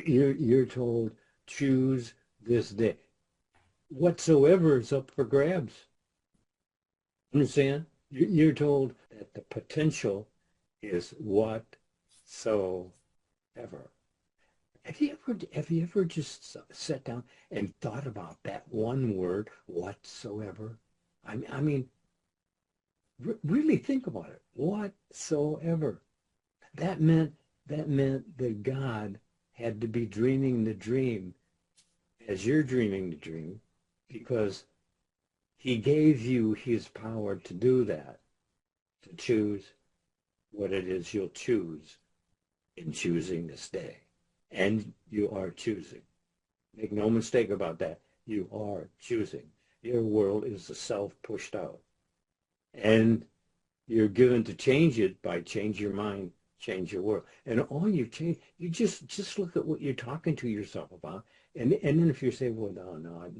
You're told, choose this day. Whatsoever is up for grabs. Understand? You're told that the potential is whatsoever. Have you ever just sat down and thought about that one word, whatsoever? I mean, really think about it. Whatsoever. That meant that God had to be dreaming the dream as you're dreaming the dream, because he gave you his power to do that, to choose what it is you'll choose in choosing this day. And you are choosing. Make no mistake about that. You are choosing. Your world is the self pushed out. And you're given to change it by change your mind, change your world. And all you change, you just look at what you're talking to yourself about. And then if you say, well, no.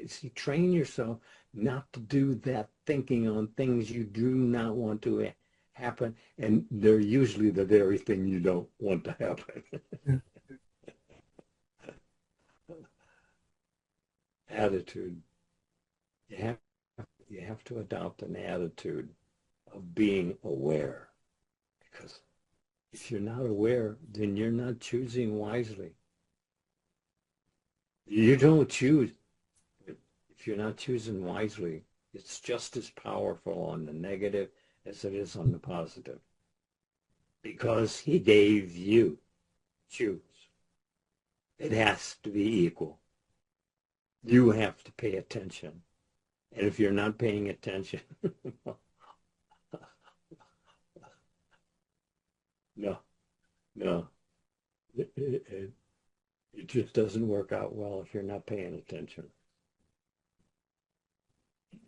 See, train yourself not to do that thinking on things you do not want to happen. And they're usually the very thing you don't want to happen. Attitude. You have, you have to adopt an attitude of being aware. Because if you're not aware, then you're not choosing wisely. You don't choose. If you're not choosing wisely, it's just as powerful on the negative as it is on the positive. Because he gave you choose. It has to be equal. You have to pay attention. And if you're not paying attention, no, no. It just doesn't work out well if you're not paying attention.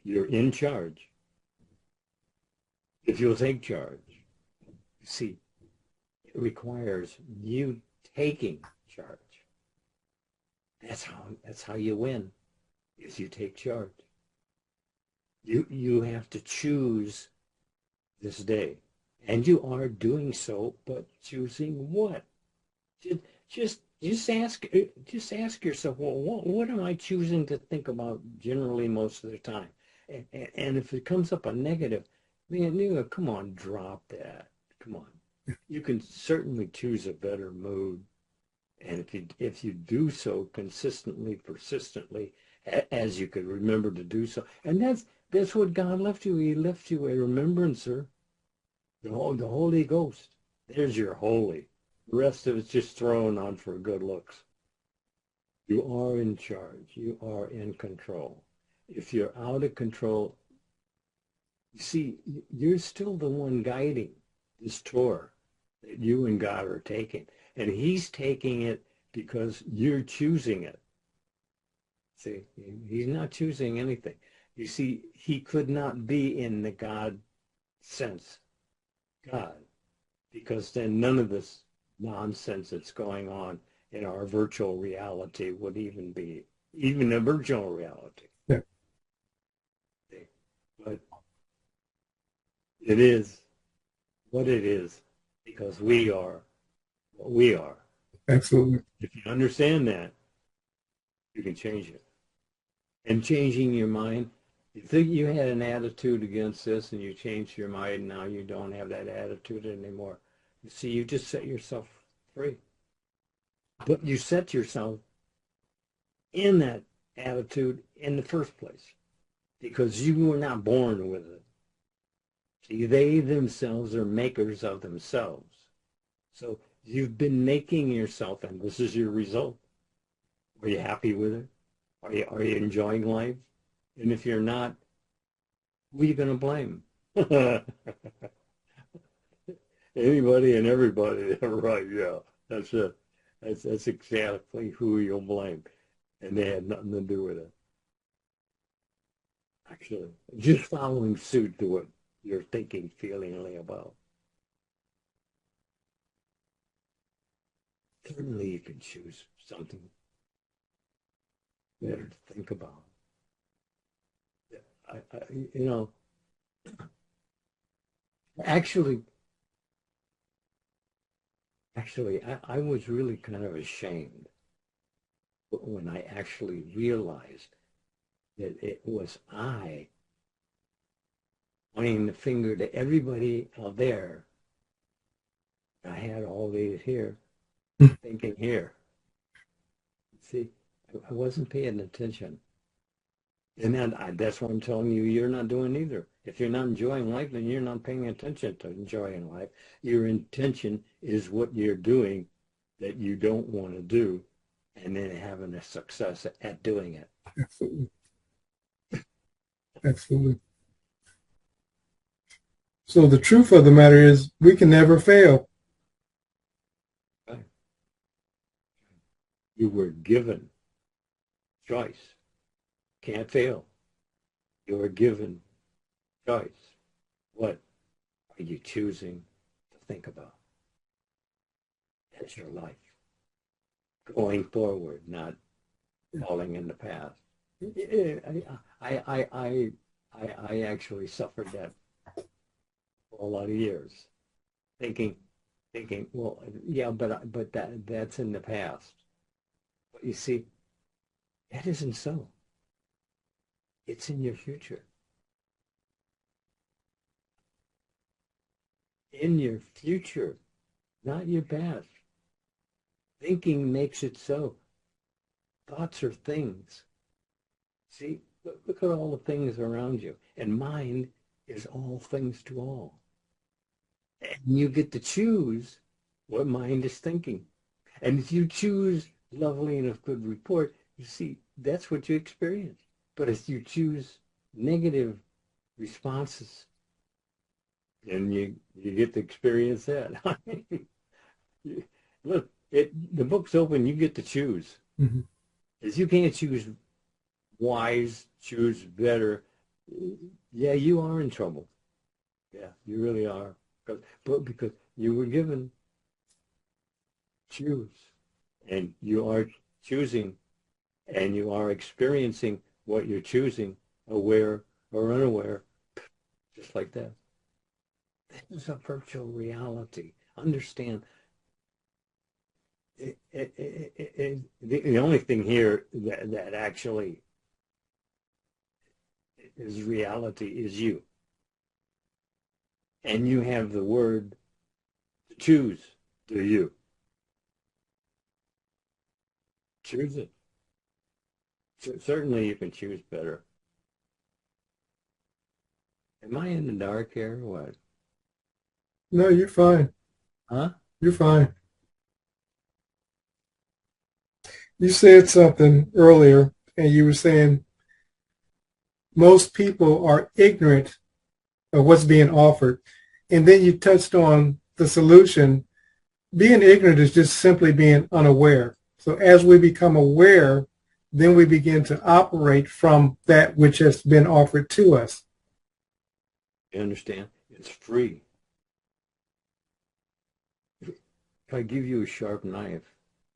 You're in charge. If you'll take charge, see, it requires you taking charge. That's how you win, is you take charge. You have to choose this day. And you are doing so, but choosing what? Just ask yourself, well, what am I choosing to think about generally most of the time? And if it comes up a negative, man, come on, drop that. Come on. You can certainly choose a better mood. And if you do so consistently, persistently, as you could remember to do so, and that's what God left you. He left you a remembrancer, the Holy Ghost. There's your holy. The rest of it's just thrown on for good looks. You are in charge. You are in control. If you're out of control, you see, you're still the one guiding this tour that you and God are taking. And he's taking it because you're choosing it. See, he's not choosing anything. You see, he could not be in the God sense, God, because then none of this nonsense that's going on in our virtual reality would even be even a virtual reality. Yeah. But it is what it is because we are what we are. Absolutely. If you understand that, you can change it. And changing your mind, you think you had an attitude against this and you changed your mind, now you don't have that attitude anymore. You see, you just set yourself free. But you set yourself in that attitude in the first place because you were not born with it. See, they themselves are makers of themselves. So you've been making yourself, and this is your result. Are you happy with it? Are you enjoying life? And if you're not, who are you going to blame? Anybody and everybody. Right, yeah. That's it. That's exactly who you'll blame. And they had nothing to do with it. Actually, just following suit to what you're thinking feelingly about. Certainly you can choose something better to think about. I actually, Actually, I was really kind of ashamed when I actually realized that it was I pointing the finger to everybody out there. I had all these here, thinking here. See, I wasn't paying attention. And that's what I'm telling you, you're not doing either. If you're not enjoying life, then you're not paying attention to enjoying life. Your intention is what you're doing that you don't want to do, and then having a success at doing it. Absolutely. Absolutely. So the truth of the matter is we can never fail. Right. You were given choice. Can't fail. You were given choice. What are you choosing to think about? That's your life. Going forward, not falling in the past. I actually suffered that for a lot of years, thinking, well, yeah, but that's in the past. But you see, that isn't so. It's in your future. In your future, not your past. Thinking makes it so. Thoughts are things. See, look at all the things around you. And mind is all things to all. And you get to choose what mind is thinking. And if you choose lovely and a good report, you see, that's what you experience. But if you choose negative responses, then you get to experience that. Look, the book's open, you get to choose. Mm-hmm. If you can't choose wise, choose better, yeah, you are in trouble. Yeah, you really are. Because you were given choose, and you are choosing, and you are experiencing what you're choosing, aware or unaware, just like that. This is a virtual reality. Understand. The only thing here that actually is reality is you. And you have the word to choose, do you? Choose it. Certainly you can choose better. Am I in the dark here or what? No, you're fine. Huh? You're fine. You said something earlier, and you were saying most people are ignorant of what's being offered. And then you touched on the solution. Being ignorant is just simply being unaware. So as we become aware, then we begin to operate from that which has been offered to us. You understand? It's free. If I give you a sharp knife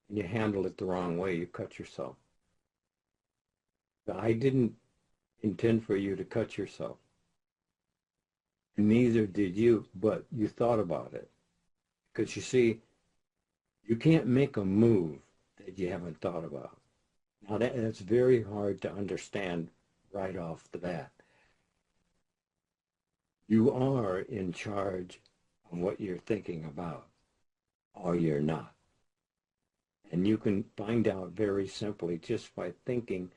and you handle it the wrong way, you cut yourself. I didn't intend for you to cut yourself. Neither did you, but you thought about it. Because you see, you can't make a move that you haven't thought about. Now that's very hard to understand right off the bat. You are in charge of what you're thinking about, or you're not. And you can find out very simply just by thinking,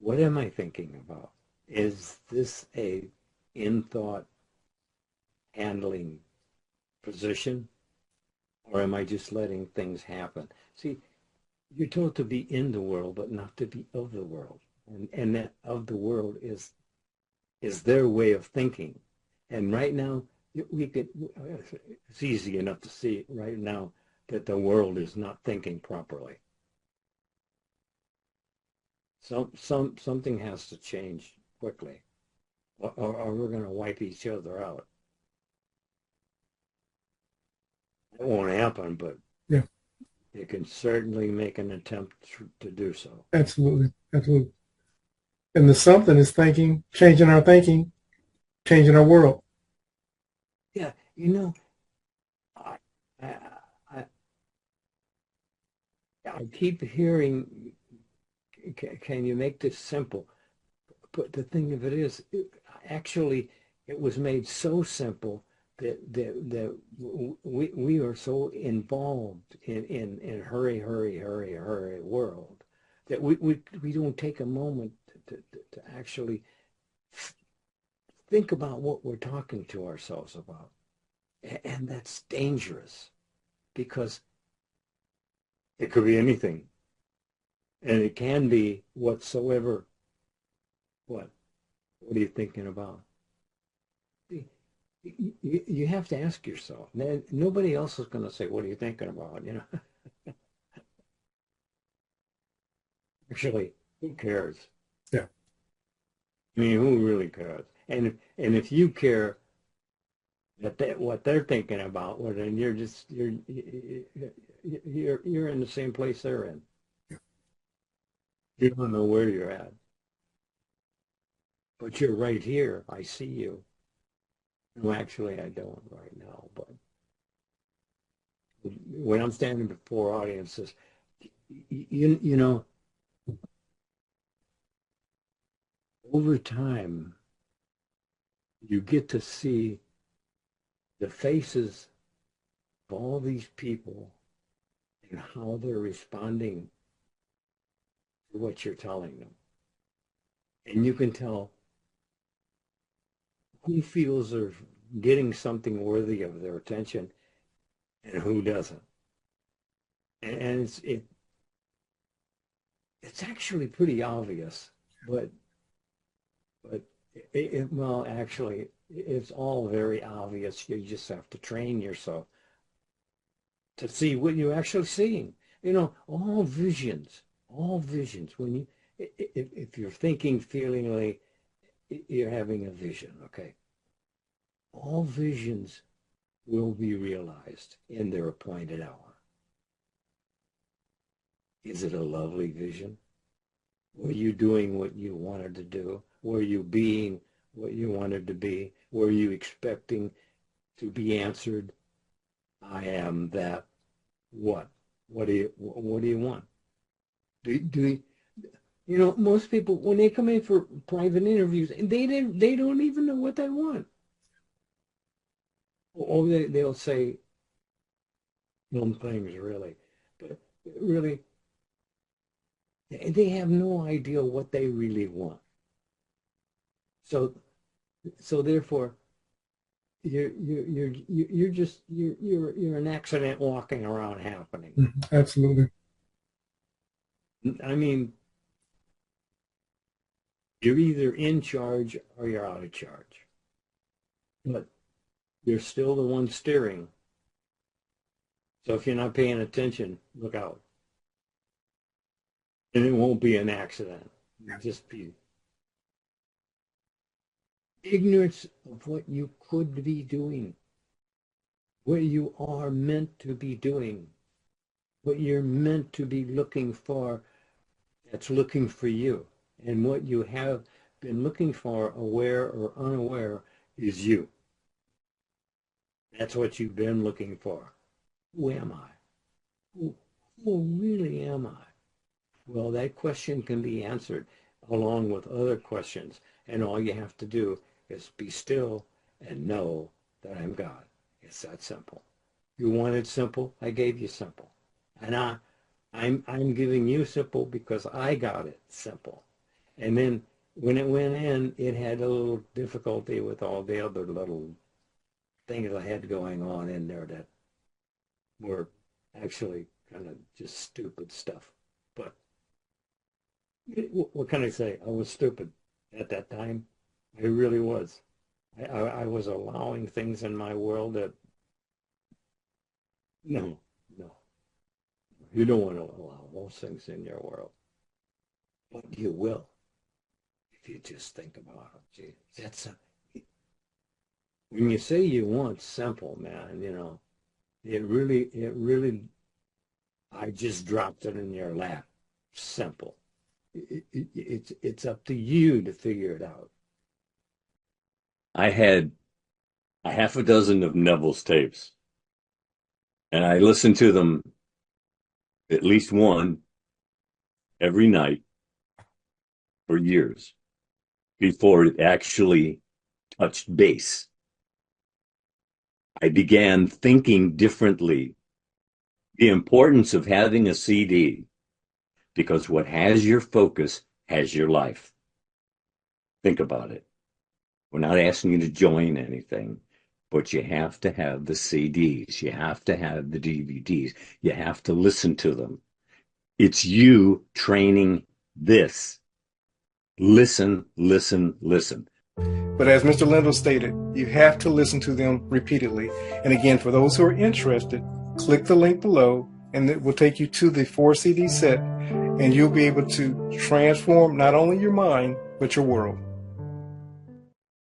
what am I thinking about? Is this a in-thought handling position? Or am I just letting things happen? See, you're told to be in the world, but not to be of the world. And that of the world is their way of thinking. And right now, it's easy enough to see right now that the world is not thinking properly. Something has to change quickly, or we're going to wipe each other out. It won't happen, but Yeah, it can certainly make an attempt to do so. absolutely. Absolutely. And the something is thinking, changing our world. Yeah, you know, I, I, I keep hearing, can you make this simple? But the thing of it is, actually, it was made so simple that we are so involved in hurry world that we don't take a moment to actually think about what we're talking to ourselves about. And that's dangerous because it could be anything. And it can be whatsoever. What? What are you thinking about? You have to ask yourself. Nobody else is going to say, what are you thinking about? You know, actually, who cares? Yeah. I mean, who really cares? And if you care what they're thinking about, well, then you're in the same place they're in. You don't know where you're at, but you're right here. I see you. No, actually, I don't right now. But when I'm standing before audiences, you know, over time, you get to see the faces of all these people and how they're responding to what you're telling them. And you can tell who feels they're getting something worthy of their attention and who doesn't. And it's actually pretty obvious, but well, actually, it's all very obvious. You just have to train yourself to see what you're actually seeing. You know, all visions. When you, if you're thinking, feeling like you're having a vision, okay, all visions will be realized in their appointed hour. Is it a lovely vision? Were you doing what you wanted to do? Were you being what you wanted to be? Were you expecting to be answered? I am that. What? What do you want? Do you know, most people when they come in for private interviews, they don't even know what they want. Or they'll say dumb things really. But really they have no idea what they really want. So therefore you're just you're an accident walking around happening. Absolutely. I mean, you're either in charge or you're out of charge, but you're still the one steering. So if you're not paying attention, look out, and it won't be an accident. It'll just be ignorance of what you could be doing, what you are meant to be doing, what you're meant to be looking for that's looking for you. And what you have been looking for, aware or unaware, is you. That's what you've been looking for. Who am I? Who really am I? Well, that question can be answered along with other questions. And all you have to do is be still and know that I'm God. It's that simple. You wanted simple, I gave you simple. And I'm giving you simple because I got it simple. And then when it went in, it had a little difficulty with all the other little things I had going on in there that were actually kind of just stupid stuff. But what can I say? I was stupid at that time. I really was. I was allowing things in my world that, no, no. You don't want to allow those things in your world. But you will if you just think about it. Gee, when you say you want simple, man, you know, it really, I just dropped it in your lap. Simple. It's up to you to figure it out. I had a half a dozen of Neville's tapes, and I listened to them at least one every night for years before it actually touched base. I began thinking differently. The importance of having a CD, because what has your focus has your life. Think about it. We're not asking you to join anything, but you have to have the CDs. You have to have the DVDs. You have to listen to them. It's you training this. Listen, listen, listen. But as Mr. Lindell stated, you have to listen to them repeatedly. And again, for those who are interested, click the link below and it will take you to the 4 CD set, and you'll be able to transform not only your mind, but your world.